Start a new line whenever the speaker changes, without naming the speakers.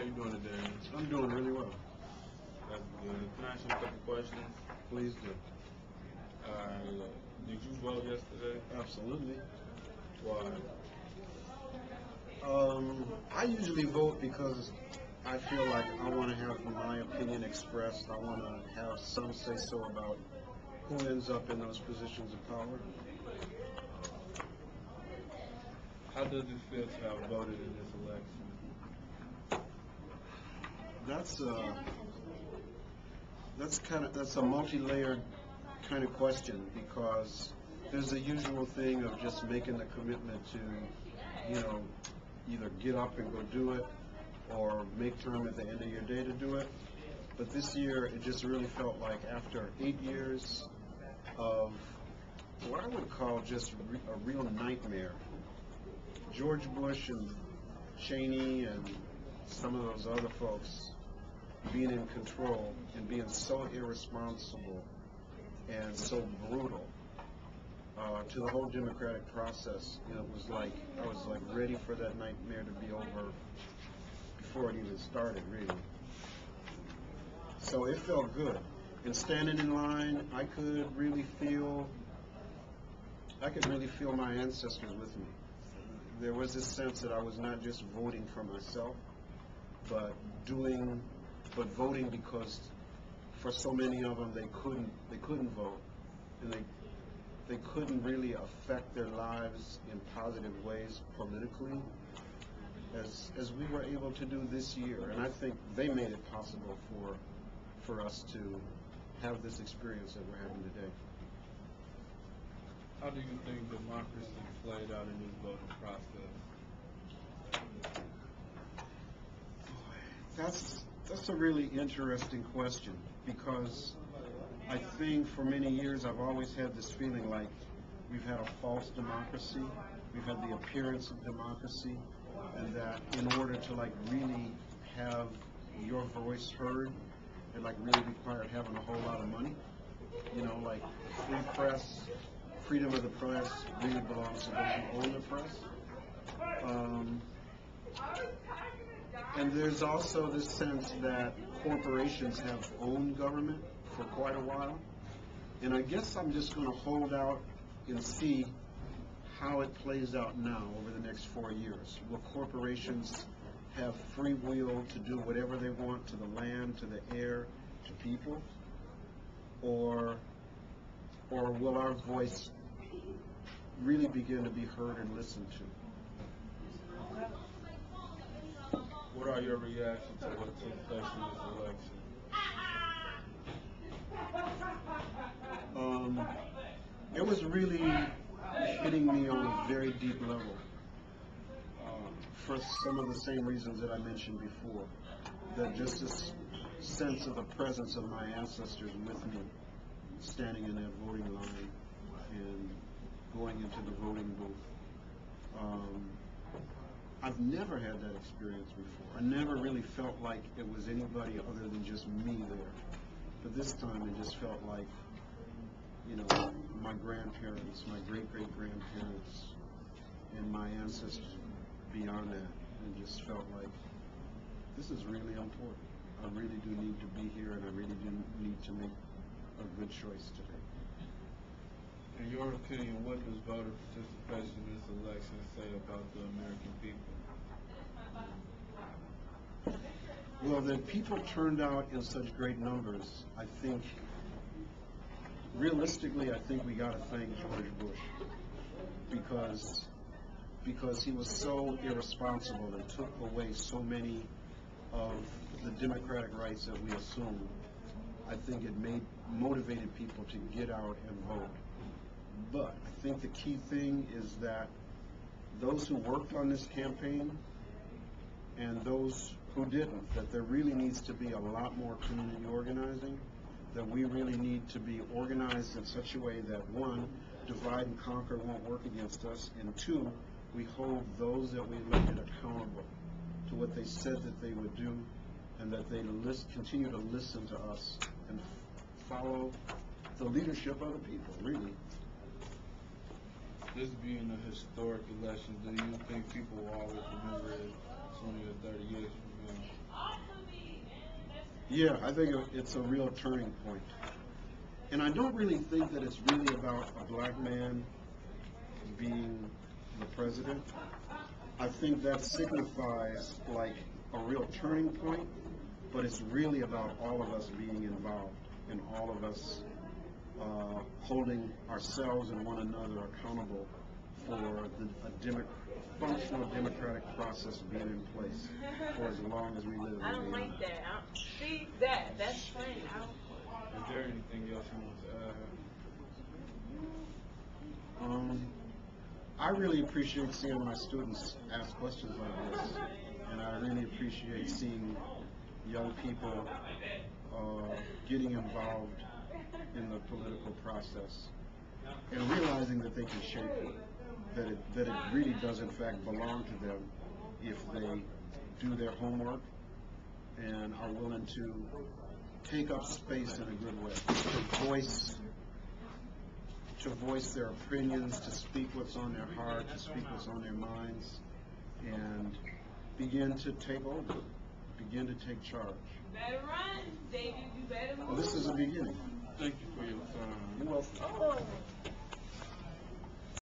you doing today?
I'm doing really well.
That's good. Can I ask you a couple questions?
Please do.
Did you vote yesterday?
Absolutely.
Why?
I usually vote because I feel like I want to have my opinion expressed. I want to have some say-so about who ends up in those positions of power.
How does it feel to have voted in this election?
That's a multi-layered kind of question, because there's the usual thing of just making the commitment to, either get up and go do it, or make time at the end of your day to do it. But this year, it just really felt like after 8 years of what I would call just a real nightmare. George Bush and Cheney and some of those other folks being in control and being so irresponsible and so brutal to the whole democratic process. It was like I was like ready for that nightmare to be over before it even started, really. So it felt good. And standing in line, I could really feel my ancestors with me. There was this sense that I was not just voting for myself, but voting because for so many of them they couldn't vote, and they couldn't really affect their lives in positive ways politically as we were able to do this year. And I think they made it possible for us to have this experience that we're having today.
How do you think democracy played out in this voting process?
That's a really interesting question, because I think for many years I've always had this feeling like we've had a false democracy, we've had the appearance of democracy, and that in order to really have your voice heard, it really required having a whole lot of money. Like free press, freedom of the press really belongs to those who own the press. And there's also this sense that corporations have owned government for quite a while. And I guess I'm just going to hold out and see how it plays out now over the next 4 years. Will corporations have free will to do whatever they want to the land, to the air, to people? Or will our voice really begin to be heard and listened to?
What are your reactions to what took place in this election?
It was really hitting me on a very deep level, for some of the same reasons that I mentioned before. That just this sense of the presence of my ancestors with me, standing in that voting line and going into the voting booth. I've never had that experience before. I never really felt like it was anybody other than just me there. But this time it just felt like, my grandparents, my great-great-grandparents, and my ancestors beyond that. And just felt like this is really important. I really do need to be here, and I really do need to make a good choice today.
In your opinion, what does voter participation in this election say about the American people?
Well, that people turned out in such great numbers, I think, realistically, I think we got to thank George Bush, because he was so irresponsible and took away so many of the democratic rights that we assumed. I think it motivated people to get out and vote. But I think the key thing is that those who worked on this campaign and those who didn't, that there really needs to be a lot more community organizing, that we really need to be organized in such a way that, one, divide and conquer won't work against us, and two, we hold those that we elected accountable to what they said that they would do, and that they continue to listen to us and follow the leadership of the people, really.
This being a historic election, do you think people will always remember it 20 or 30 years from now?
Yeah, I think it's a real turning point. And I don't really think that it's really about a black man being the president. I think that signifies like a real turning point, but it's really about all of us being involved and all of us holding ourselves and one another accountable for functional democratic process being in place for as long as we live.
I don't like that. See, that's funny.
Is there anything else you want to add?
I really appreciate seeing my students ask questions like this, and I really appreciate seeing young people getting involved in the political process and realizing that they can shape it, that it really does in fact belong to them if they do their homework and are willing to take up space in a good way, to voice their opinions, to speak what's on their heart, to speak what's on their minds, and begin to take over, begin to take charge.
You better run, David. You better move.
Well, this is a beginning.
Thank you for your time.
You're welcome.
Oh.